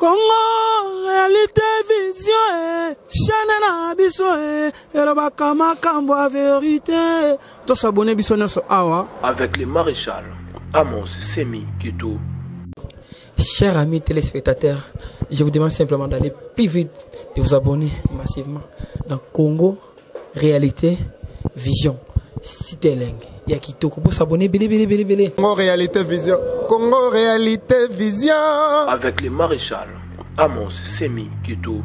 Congo, réalité, vision, chaîne na biso, et le bakama kambo vérité. Tous s'abonner biso na so awa. Avec le maréchal Amos Semi Kito. Chers amis téléspectateurs, je vous demande simplement d'aller plus vite, de vous abonner massivement dans Congo, réalité, vision. Cité Leng. Il y a qui pour s'abonner, belé. Congo, réalité, vision. Congo, réalité, vision. Avec le maréchal Amos Semi Kito.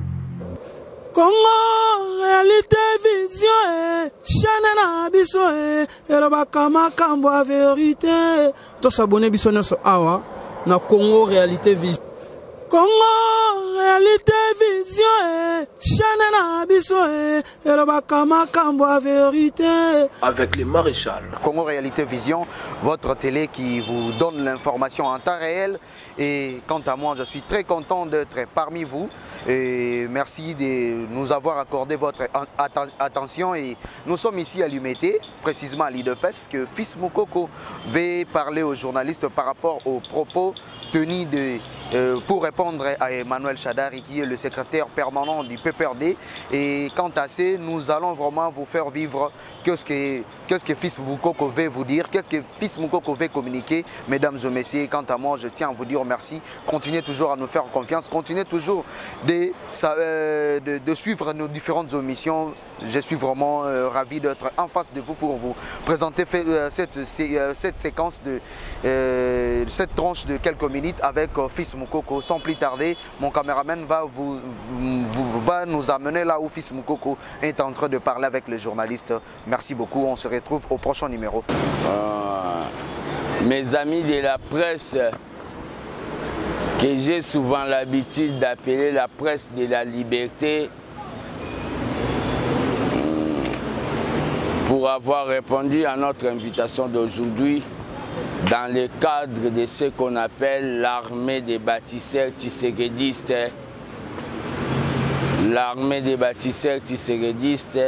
Congo, réalité, vision, chaîne na biso, et le bakama kambo vérité. Tous s'abonner biso na so awa. Na Congo réalité vision. Congo réalité vision, chaîne na biso, et le bakama kambo vérité. Avec le maréchal Congo réalité vision, votre télé qui vous donne l'information en temps réel. Et quant à moi, je suis très content d'être parmi vous. Et merci de nous avoir accordé votre attention. Et nous sommes ici à l'UMT, précisément à l'IDEPES, que Fils Moukoko veut parler aux journalistes par rapport aux propos tenus pour répondre à Emmanuel Chadari, qui est le secrétaire permanent du PPRD. Et quant à ça, nous allons vraiment vous faire vivre qu'est-ce que Fils Moukoko veut vous dire, qu'est-ce que Fils Moukoko veut communiquer, mesdames et messieurs. Quant à moi, je tiens à vous dire merci. Continuez toujours à nous faire confiance, continuez toujours de suivre nos différentes émissions. Je suis vraiment ravi d'être en face de vous pour vous présenter cette séquence cette tranche de quelques minutes avec Fils Moukoko. Sans plus tarder, mon caméraman va nous amener là où Fils Moukoko est en train de parler avec les journalistes. Merci beaucoup, on se retrouve au prochain numéro. Mes amis de la presse, que j'ai souvent l'habitude d'appeler la presse de la liberté, pour avoir répondu à notre invitation d'aujourd'hui dans le cadre de ce qu'on appelle l'armée des bâtisseurs tisséguédistes. L'armée des bâtisseurs tisséguédistes,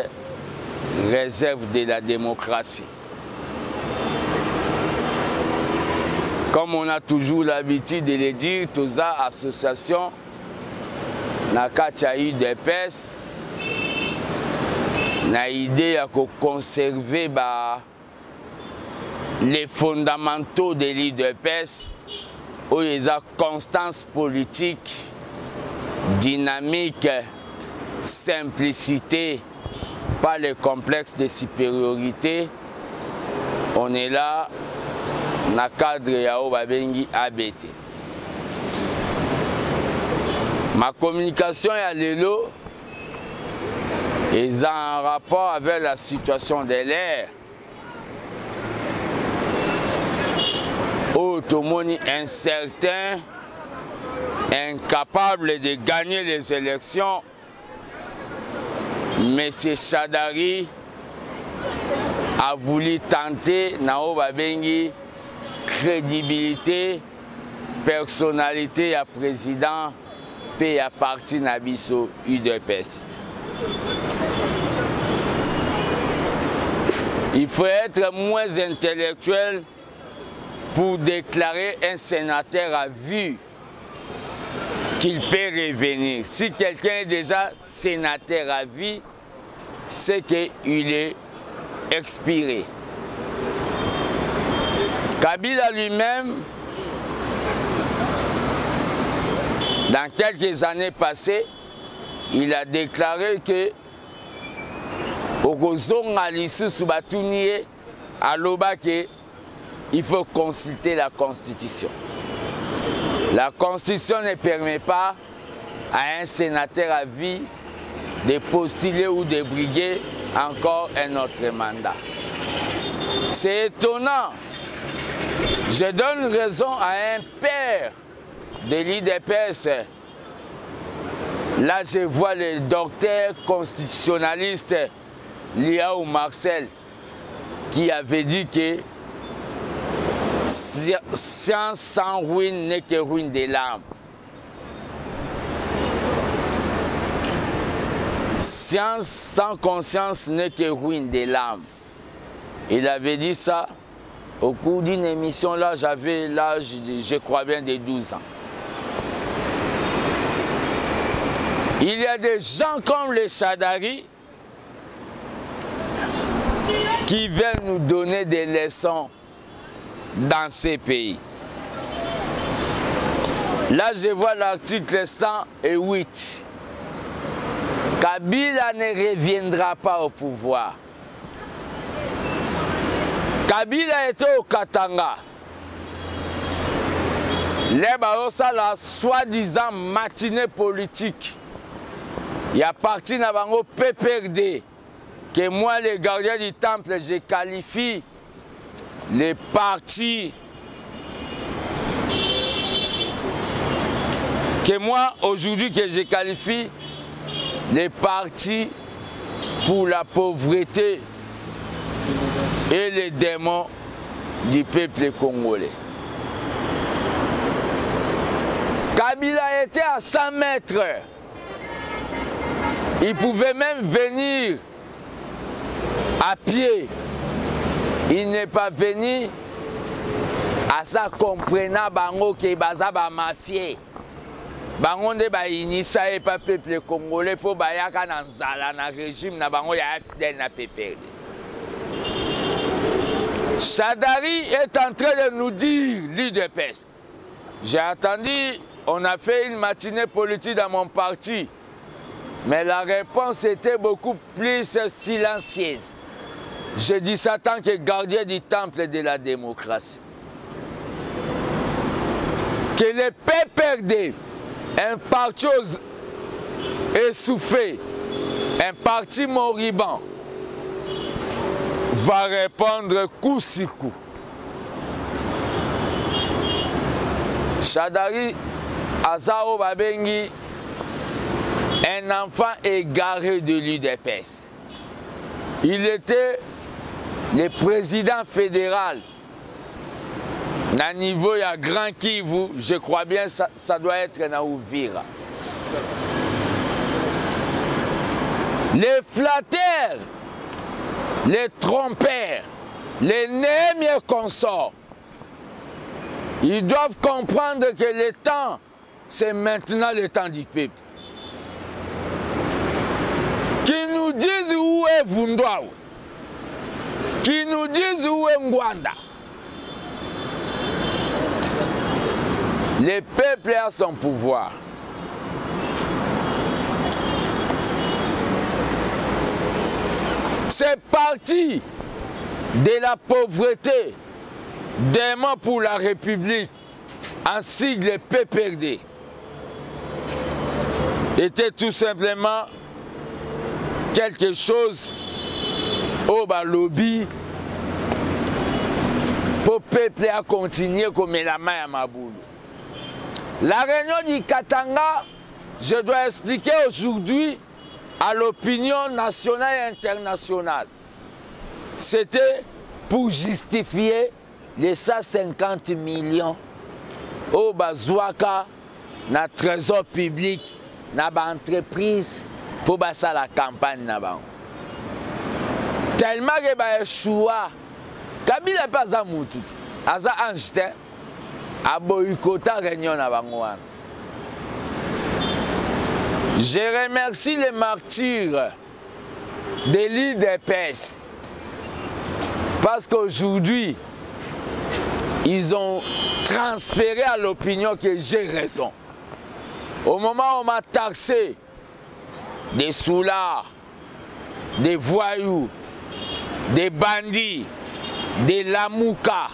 réserve de la démocratie. Comme on a toujours l'habitude de le dire, toutes les associations, Nakachaï UDPS, na idée à conserver les fondamentaux de l'UDPS, où il y a constance politique, dynamique, simplicité, pas le complexe de supériorité. On est là, dans le cadre Yao Babengi ABT. Ma communication est à l'élo. Ils ont un rapport avec la situation de l'air. Où tout le monde est incertain, incapable de gagner les élections. M. Chadari a voulu tenter Nao Babengi crédibilité, personnalité à président, puis à parti Nabiso UDPS. Il faut être moins intellectuel pour déclarer un sénateur à vue qu'il peut revenir. Si quelqu'un est déjà sénateur à vie, c'est qu'il est expiré. Kabila lui-même, dans quelques années passées, il a déclaré que il faut consulter la Constitution. La Constitution ne permet pas à un sénateur à vie de postuler ou de briguer encore un autre mandat. C'est étonnant. Je donne raison à un père de l'IDPS. Là, je vois le docteur constitutionnaliste Liao Marcel qui avait dit que science sans ruine n'est que ruine de l'âme. Science sans conscience n'est que ruine de l'âme. Il avait dit ça au cours d'une émission, là, j'avais l'âge, je crois bien, de 12 ans. Il y a des gens comme les Shadari qui veulent nous donner des leçons dans ces pays. Là, je vois l'article 108. Kabila ne reviendra pas au pouvoir. Kabila était au Katanga. Les Barossa, la soi-disant matinée politique. Il y a parti dans le PPRD que moi, les gardiens du temple, je qualifie les partis que moi, aujourd'hui, que je qualifie les partis pour la pauvreté et les démons du peuple congolais. Kabila était à 100 mètres. Il pouvait même venir à pied. Il n'est pas venu à ça comprenant bango que baza ba mafia. Bango de ba inisa et pas peuple congolais pour bayaka na nzala na régime na bango ya FDL na PPRD. Shadari est en train de nous dire l'UDPS. J'ai attendu, on a fait une matinée politique dans mon parti. Mais la réponse était beaucoup plus silencieuse. Je dis ça en tant que gardien du temple de la démocratie. Que le PPRD, un parti essoufflé, un parti moribond, va répondre coup sur coup. Shadari Azao Babengi, un enfant égaré de l'UDPS. Il était le président fédéral. À niveau, il y a Grand Kivu, je crois bien ça doit être na Uvira. Les flatteurs, les trompeurs, les némiers consorts, ils doivent comprendre que le temps, c'est maintenant le temps du peuple. Qui nous disent où est Vundwaou, qui nous disent où est Ngwanda. Le peuple a son pouvoir. C'est parti de la pauvreté, démon pour la République, en sigle PPRD, était tout simplement quelque chose au lobby pour le peuple à continuer comme la main à Maboulou. La réunion du Katanga, je dois expliquer aujourd'hui à l'opinion nationale et internationale. C'était pour justifier les 150 millions au Bazouaka, na trésor public, na entreprise pour basa la campagne na bango. Tellement que ba échoua, Kabila pas à moutou, aza Einstein a boycotté réunion na bango. Je remercie les martyrs de l'UDPS parce qu'aujourd'hui, ils ont transféré à l'opinion que j'ai raison. Au moment où on m'a taxé des soulards, des voyous, des bandits, des lamoukas,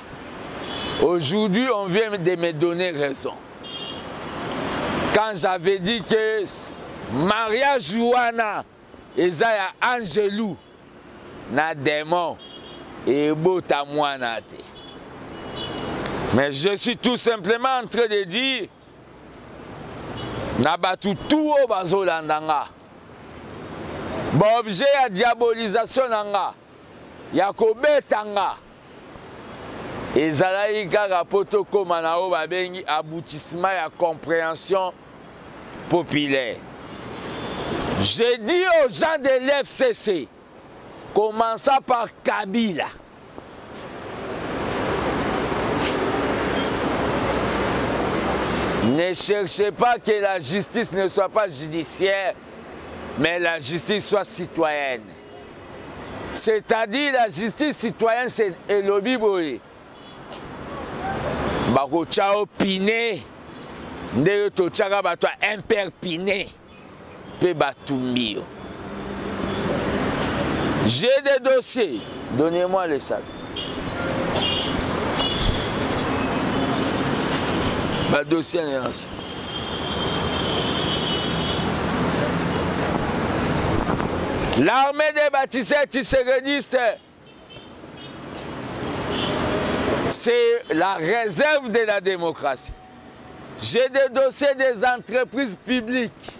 aujourd'hui on vient de me donner raison. Quand j'avais dit que Maria Joana et Zaya Angelou na démon et Botamouana. Mais je suis tout simplement en train de dire Nabatu tout au bazo landanga. Bon objet à diabolisation nanga. Yakobe tanga. Et Zalaïka rapoto komana o babengi aboutissement et compréhension populaire. J'ai dit aux gens de l'FCC, commençant par Kabila, Ne cherchez pas que la justice ne soit pas judiciaire, mais la justice soit citoyenne. C'est-à-dire la justice citoyenne, c'est elobi boye. Bako chao piné, ndeyo to chaka bato imperpiné, pe batumio. J'ai des dossiers, donnez-moi les sacs. Bah dossier est l'armée des bâtisseurs tissérédistes, c'est la réserve de la démocratie. J'ai des dossiers des entreprises publiques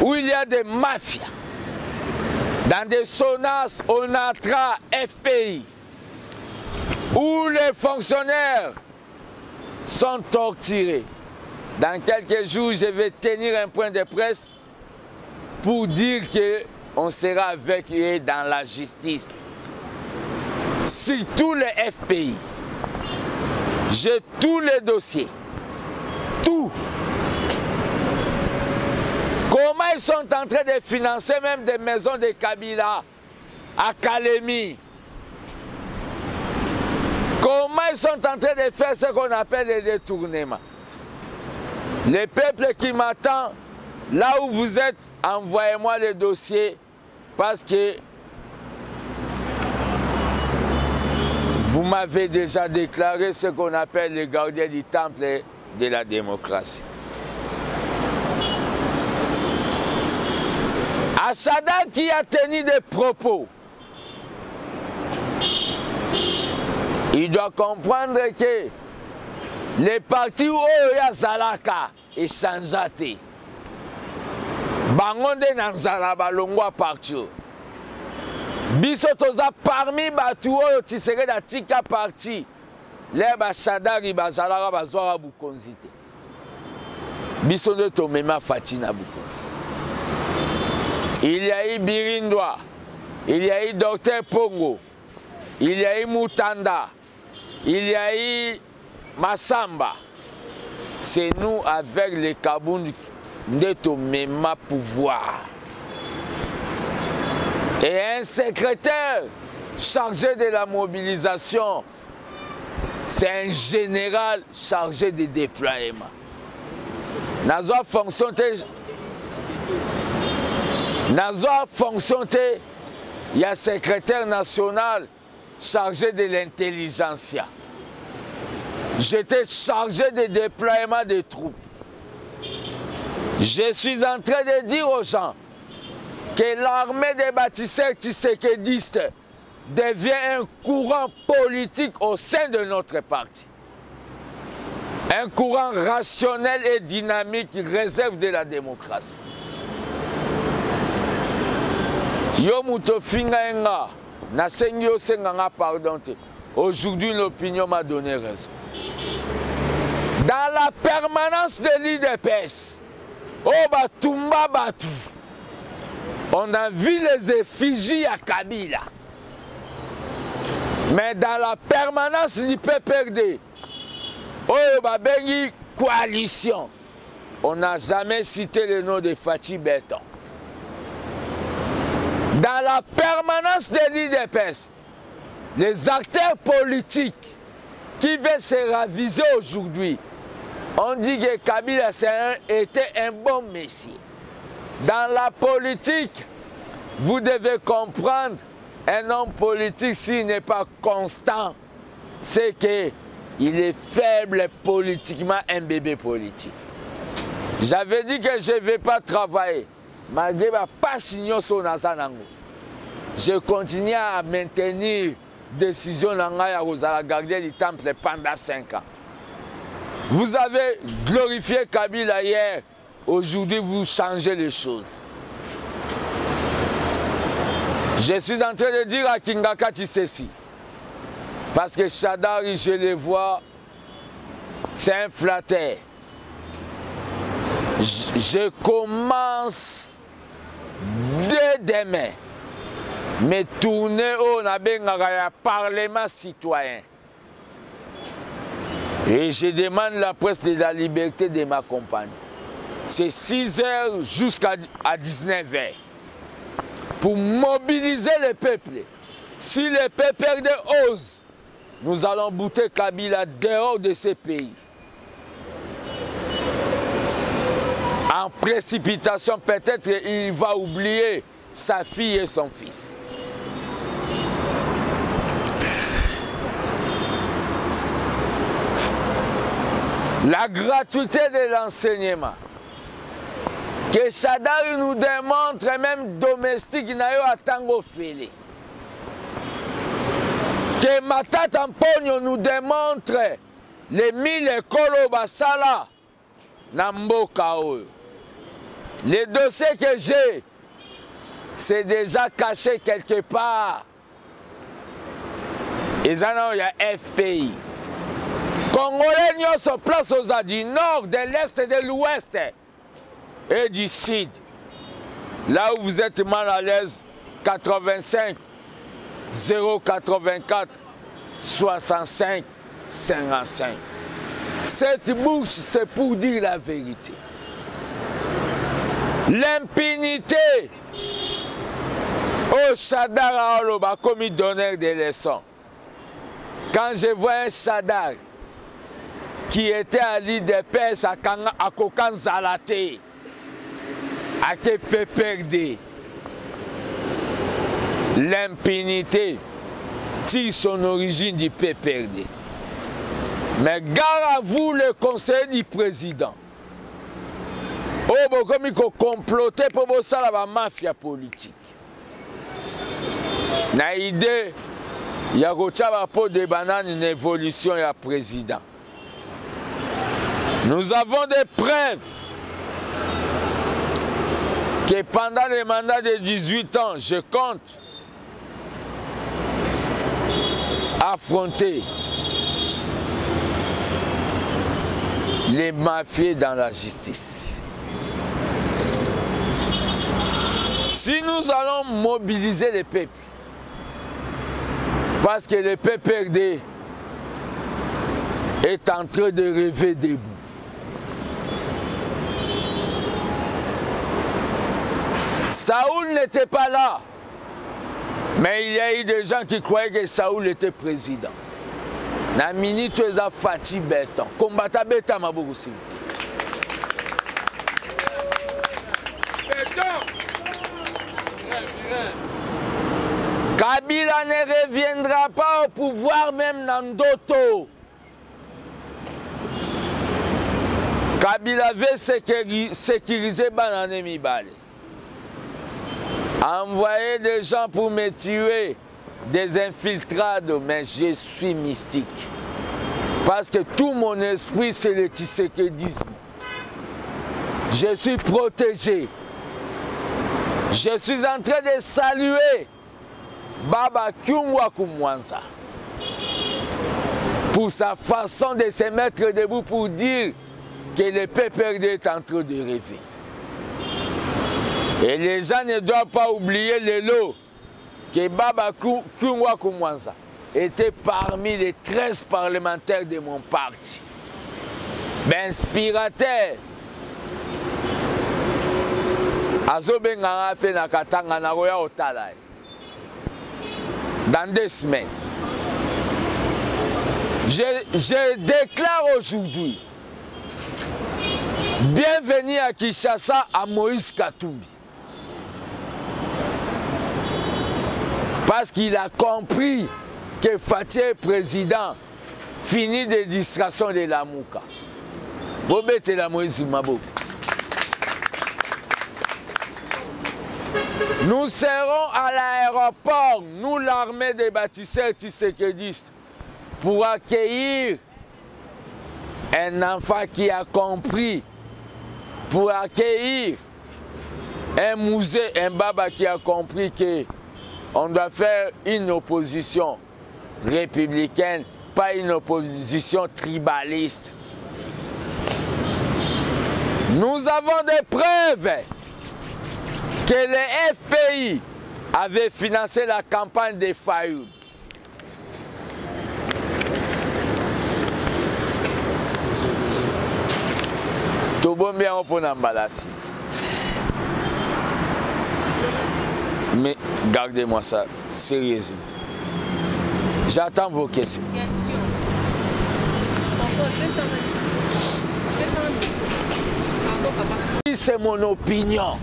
où il y a des mafias. Dans des SONAS, ONATRA, FPI, où les fonctionnaires sont torturés. Dans quelques jours, je vais tenir un point de presse pour dire qu'on sera avec eux dans la justice. Surtout les FPI. J'ai tous les dossiers. Tout. Comment ils sont en train de financer même des maisons de Kabila à Kalemi? Comment ils sont en train de faire ce qu'on appelle les détournements? Le peuple qui m'attend, là où vous êtes, envoyez-moi les dossiers parce que vous m'avez déjà déclaré ce qu'on appelle les gardiens du temple de la démocratie. Achada qui a tenu des propos, il doit comprendre que les partis où il y a Zalaka et Sanjate, Bangonde Nanzala Balongwa parti. Biso toza parmi batu oyo tisere da tika parti. Les Bachadari Bazalaka Bazwara Bukonzite. Biso de Tomema Fatina Bukonzite. Il y a eu Birindwa, il y a eu Dr Pongo, il y a eu Mutanda, il y a eu Massamba. C'est nous avec les Kaboun de même pouvoir. Et un secrétaire chargé de la mobilisation, c'est un général chargé de déploiement. Nazo fonction, il y a un secrétaire national chargé de l'intelligentsia. J'étais chargé de déploiement des troupes. Je suis en train de dire aux gens que l'armée des bâtisseurs tshisekidistes devient un courant politique au sein de notre parti. Un courant rationnel et dynamique qui réserve de la démocratie. Yo muto finga enga, na sengi yo senga pardon te. Aujourd'hui l'opinion m'a donné raison. Dans la permanence de l'IDPS, oh Batumba Batu, on a vu les effigies à Kabila. Mais dans la permanence du PPRD, oh Babengi coalition, on n'a jamais cité le nom de Fatih Béton. Dans la permanence de l'IDPS, les acteurs politiques qui veulent se raviser aujourd'hui, on dit que Kabila était un bon messie. Dans la politique, vous devez comprendre, un homme politique, s'il n'est pas constant, c'est qu'il est faible politiquement, un bébé politique. J'avais dit que je ne vais pas travailler. Malgré pas signé sur Nazanango. Je continue à maintenir décision Nangaya Rosala gardien du temple pendant 5 ans. Vous avez glorifié Kabila hier, aujourd'hui vous changez les choses. Je suis en train de dire à Kingaka Tshisesi, parce que Chadari, je le vois, c'est un flatteur. Je commence dès demain me tourner au Parlement citoyen. Et je demande la presse de la liberté de m'accompagner. C'est 6 h jusqu'à 19 h. Pour mobiliser le peuple. Si le PPRD ose, nous allons bouter Kabila dehors de ce pays. En précipitation, peut-être il va oublier sa fille et son fils. La gratuité de l'enseignement. Que Chadari nous démontre, même domestique, il n'a eu à tango fêlé. Que Matata Mpogno nous démontre les 1000 écoles Basala Namboka. Les dossiers que j'ai, c'est déjà caché quelque part. Et ça, il y a FPI. Congolais, nous sommes place aux du nord, de l'est et de l'ouest et du sud. Là où vous êtes mal à l'aise, 85 084 65 55. Cette bouche, c'est pour dire la vérité. L'impunité au Chadar a commis d'honneur des leçons. Quand je vois un Chadar qui était à l'île des Pères à Kokan Zalaté, à PPRD, l'impunité tire son origine du PPRD. Mais gare à vous, le conseil du président. Oh, bon, comme il faut comploter pour ça la mafia politique. Na idée, il y a pour des bananes une évolution et président. Nous avons des preuves que pendant le mandat de 18 ans, je compte affronter les mafieux dans la justice. Si nous allons mobiliser les peuples, parce que le PPRD est en train de rêver debout. Saoul n'était pas là, mais il y a eu des gens qui croyaient que Saoul était président. Na minute eza Fati Beton, combattant Beta Mabou s'il vous plaît. Kabila ne reviendra pas au pouvoir même dans Ndoto. Kabila veut sécuriser Banane Mibale. Envoyer des gens pour me tuer, des infiltrades, mais je suis mystique. Parce que tout mon esprit, c'est le tshisekedisme. Je suis protégé. Je suis en train de saluer Baba Kyungwa Kumwanza pour sa façon de se mettre debout pour dire que le PPRD est en train de rêver. Et les gens ne doivent pas oublier le lot que Baba Kyungwa Kumwanza était parmi les 13 parlementaires de mon parti. Inspirateur. Dans 2 semaines. Je déclare aujourd'hui, bienvenue à Kinshasa à Moïse Katumbi. Parce qu'il a compris que Fati est président, fini des distractions de la Mouka. Bobette la Moïse Mabo. Nous serons à l'aéroport, nous l'armée des bâtisseurs tshisekedistes, pour accueillir un enfant qui a compris, pour accueillir un musée, un baba qui a compris qu'on doit faire une opposition républicaine, pas une opposition tribaliste. Nous avons des preuves que le FPI avait financé la campagne des Fayoum. Tout bon bien pour Nambalasi. Mais gardez-moi ça sérieusement. J'attends vos questions. C'est mon opinion.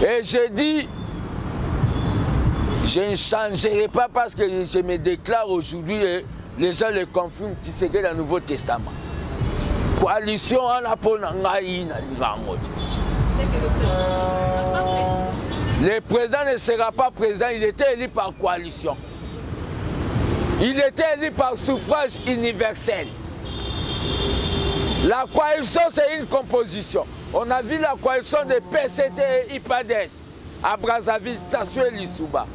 Et je dis, je ne changerai pas parce que je me déclare aujourd'hui et les gens le confirment, tu sais que dans le Nouveau Testament. Coalition en le président ne sera pas président, il était élu par coalition. Il était élu par suffrage universel. La coalition, c'est une composition. On a vu la coalition de PCT et IPADES à Brazzaville, Sassou et Lissouba.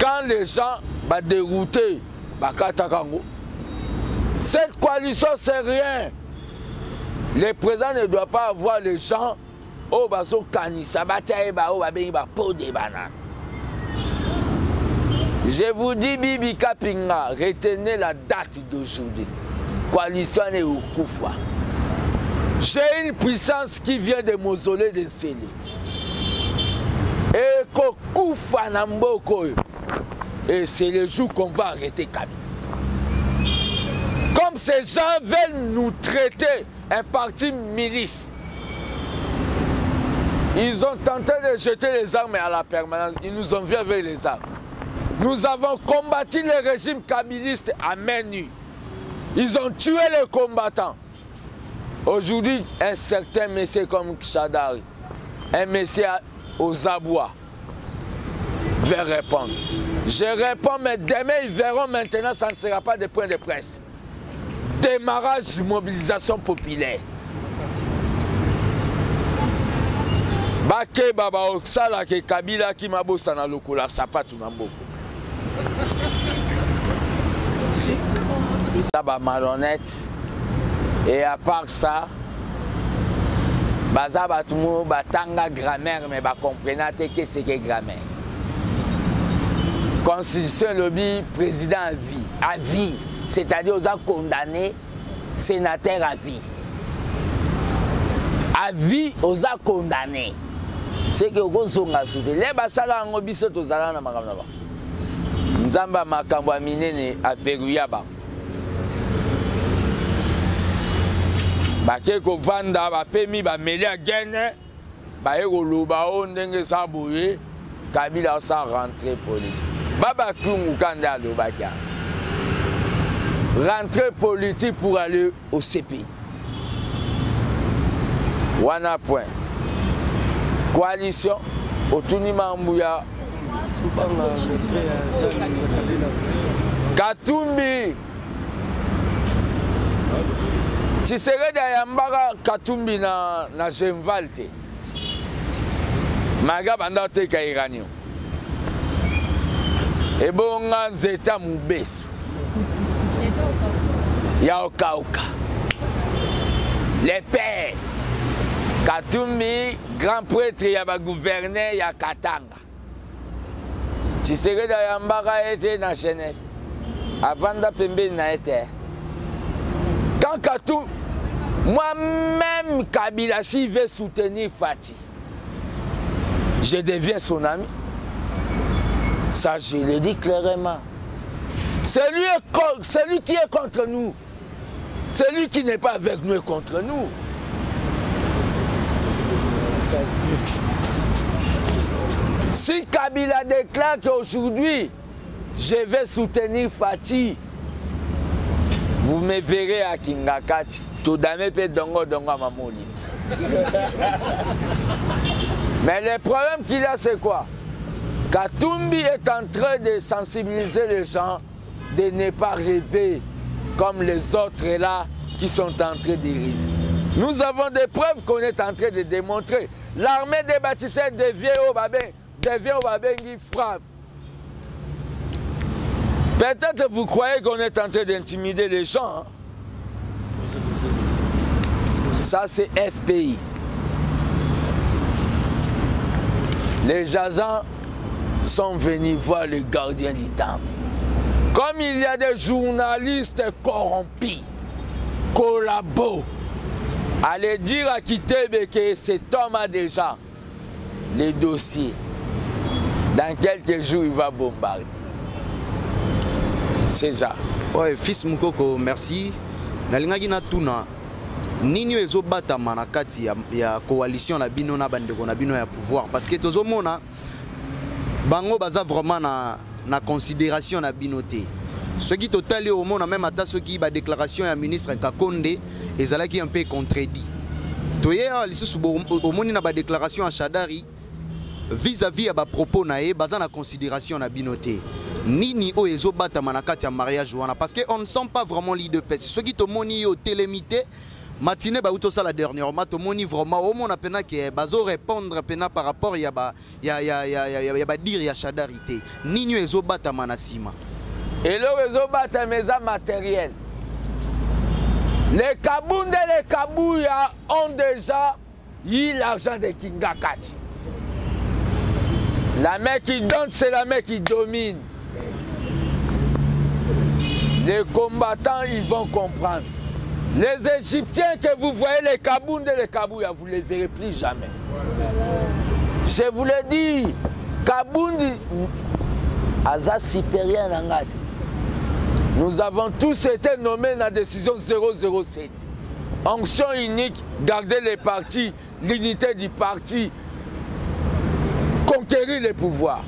Quand les gens vont dérouter Bakatakango, cette coalition, c'est rien. Le président ne doit pas avoir les gens au baso kanisa bataeba au babenga pot de banane. Je vous dis Bibi Kapinga, retenez la date d'aujourd'hui. Coalition est au Koufa. J'ai une puissance qui vient des mausolées de Nsélé. Et Koufa Namboko. Et c'est le jour qu'on va arrêter Kabila. Comme ces gens veulent nous traiter un parti milice. Ils ont tenté de jeter les armes à la permanence. Ils nous ont vu avec les armes. Nous avons combattu le régime kabiliste à main nue. Ils ont tué les combattants. Aujourd'hui, un certain monsieur comme Kshadari, un monsieur aux abois, va répondre. Je réponds, mais demain, ils verront maintenant, ça ne sera pas des points de presse. Démarrage de mobilisation populaire. Bake baba oksala ke Kabila ki mabosa na lokola sapatu na mboko. Ça ba malhonnête. Et à part ça, baza batumo batanga grammaire mais ba comprena te que c'est que grammaire. Constitution lobby président à vie, c'est-à-dire aux condamnés sénateur à vie. À vie aux condamnés. C'est que vous avez société. Les basala en obiso to zala na makamna ba. Nzamba makambo minene a verrouiller ba. Ba ke ko vanda ba pemi ba meli a gene ba e ko loba o ndenge sa boye Kabila sa rentrée politique. Baba kungu kanda loba kia. Rentrée politique pour aller au CPI. Wana point. Coalition, Otunima Mbouya, Katumbi, Tshisekedi Yambara Katumbi na Genvalte, Maga Banda Teka Iranio, Ebonga Zeta Mubesu, Yaokauka, les pères. Katumbi, grand prêtre, il y a un gouverneur, il y a Katanga. Tshisekedi Yambara était dans Genève. Avant d'appeler n'a été. Quand Katumbi, moi-même, Kabila, s'il veut soutenir Fati, je deviens son ami. Ça, je le dis clairement. Celui qui est contre nous, celui qui n'est pas avec nous est contre nous. Si Kabila déclare qu'aujourd'hui, je vais soutenir Fati, vous me verrez à Kingakati. Todame pe dongo dongo mamoli. Mais le problème qu'il y a, c'est quoi? Katumbi est en train de sensibiliser les gens de ne pas rêver comme les autres là qui sont en train de rêver. Nous avons des preuves qu'on est en train de démontrer. L'armée des bâtisseurs devient au Babé qui frappe. Peut-être vous croyez qu'on est en train d'intimider les gens. Hein? Ça, c'est FPI. Les agents sont venus voir le gardien du temple. Comme il y a des journalistes corrompus, collabos, Allez dire à Kitebe que cet homme a déjà les dossiers. Dans quelques jours, il va bombarder. C'est ça. Ouais, fils Mukoko, merci. Nalingaki na tuna. Nini ezo batama na kati ya coalition na bino na bandeko na bino ya pouvoir parce que tozomona bango baza vraiment na considération na bino te. Ce qui totali au monde même ata ce qui ba déclaration ya ministre Kakonde ezalaki un peu contredit. Toye lisusu au monde na ba déclaration à Shadari vis-à-vis à ba propos na e baza na considération na bino te. Nini o ezo batama na kati ya mariage wana parce que on ne sent pas vraiment l'IDPS. Ce qui to moni au télémité matinée ba uto ça la dernière matin moni vraiment au monde pena que bazo répondre pena par rapport ya ba dire ya Shadarité. Nini ezo batama na sima. Et le réseau batameza matériel. Les Kabounde et les Kabouya ont déjà eu l'argent de Kingakati. La main qui donne, c'est la main qui domine. Les combattants, ils vont comprendre. Les Égyptiens que vous voyez, les Kabounde et les Kabouya, vous ne les verrez plus jamais. Je vous l'ai dit, Kabounde, Aza supérieur Nangati. Nous avons tous été nommés dans la décision 007. Onction unique, garder les partis, l'unité du parti, conquérir les pouvoirs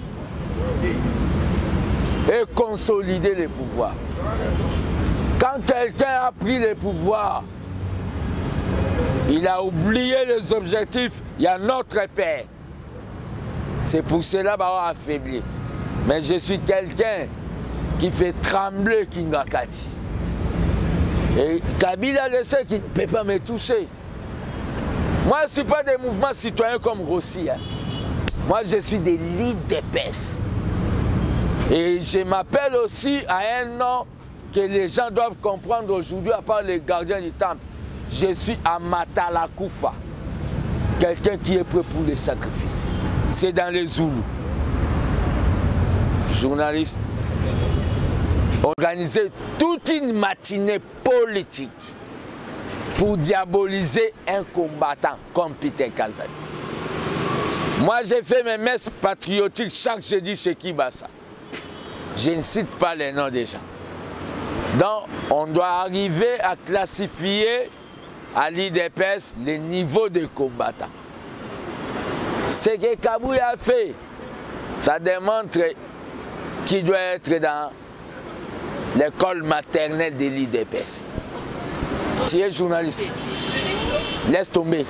et consolider les pouvoirs. Quand quelqu'un a pris les pouvoirs, il a oublié les objectifs, il y a notre père. C'est pour cela qu'il va affaiblir. Mais je suis quelqu'un qui fait trembler Kingakati. Et Kabila le sait qu'il ne peut pas me toucher. Moi, je ne suis pas des mouvements citoyens comme Rossi. Hein. Moi, je suis des l'IDPS. Et je m'appelle aussi à un nom que les gens doivent comprendre aujourd'hui, à part les gardiens du temple. Je suis Amatala Koufa. Quelqu'un qui est prêt pour les sacrifices. C'est dans les Zoulous. Journaliste. Organiser toute une matinée politique pour diaboliser un combattant comme Peter Kazadi. Moi, j'ai fait mes messes patriotiques chaque jeudi chez Kibasa. Je ne cite pas les noms des gens. Donc, on doit arriver à classifier à l'IDPS les niveaux de combattants. Ce que Kabouya a fait, ça démontre qu'il doit être dans l'école maternelle de l'IDPS. Tu es journaliste. Laisse tomber.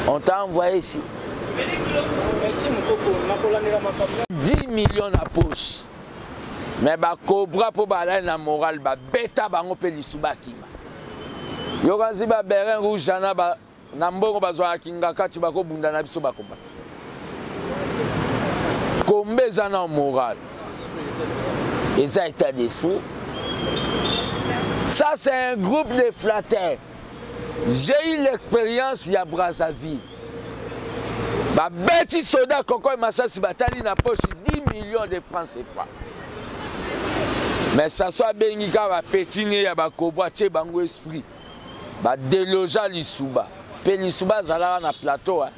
On t'a envoyé ici. 10 millions à poche. Mais ba cobra pour balayer la morale, ba beta bango pe lisuba kima. Yo kanzi ba beren rouge na ba nambongo bazwa Kingakati bako bunda na biso bakomba. Kombe zana morale. Et ça, état d'esprit. Ça, c'est un groupe de flatteurs. J'ai eu l'expérience, il y a Brazzaville. Bah, Betty Soda, Koko et Massassi Batali n'a poche 10 millions de francs CFA. Mais ça soit Bengika va pétiner, il y a Bakoboa, Tché Bango Esprit. Bah, déloger l'Issouba. Puis l'Issouba, Zala na plateau. Hein.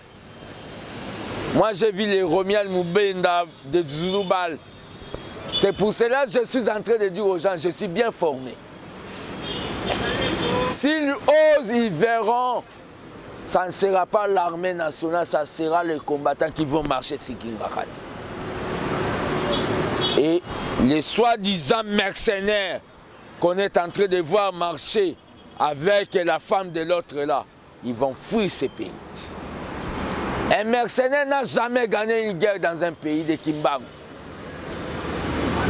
Moi, j'ai vu les Romial Moubenda de Zouloubal. C'est pour cela que je suis en train de dire aux gens, je suis bien formé. S'ils osent, ils verront, ça ne sera pas l'armée nationale, ça sera les combattants qui vont marcher sur Kingakati. Et les soi-disant mercenaires qu'on est en train de voir marcher avec la femme de l'autre là, ils vont fuir ces pays. Un mercenaire n'a jamais gagné une guerre dans un pays de Kimbangu.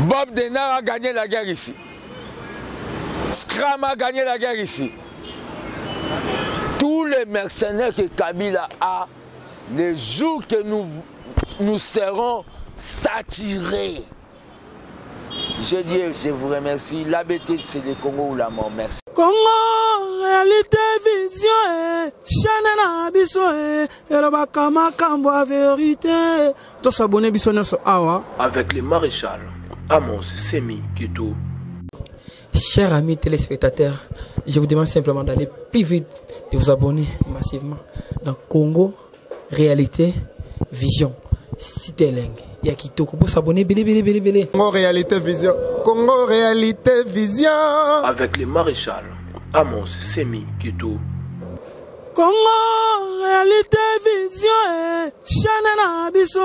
Bob Denard a gagné la guerre ici. Scram a gagné la guerre ici. Tous les mercenaires que Kabila a, les jours que nous serons saturés. Je dis, je vous remercie. La bêtise, c'est le Congo ou la mort. Merci. Congo, réalité, vision, chaîne na biso, elobakama kambo a vérité. To s'abonner biso na so awa. Avec le maréchal Amos Semi Kito. Chers amis téléspectateurs, je vous demande simplement d'aller plus vite de vous abonner massivement dans Congo Réalité Vision. Citeleng. Il y a qui toko pour s'abonner. Congo Réalité Vision. Congo Réalité Vision. Avec le maréchal Amos Semi Kito. Congo Réalité Vision. Chaîne na biso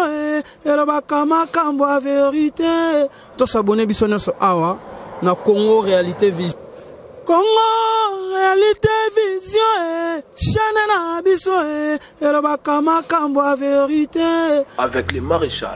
elobaka makambo ya vérité. To s'abonner biso nyonso awa na Congo Réalité Vision. Congo Réalité Vision. Chaîne na biso elobaka makambo ya vérité. Avec le maréchal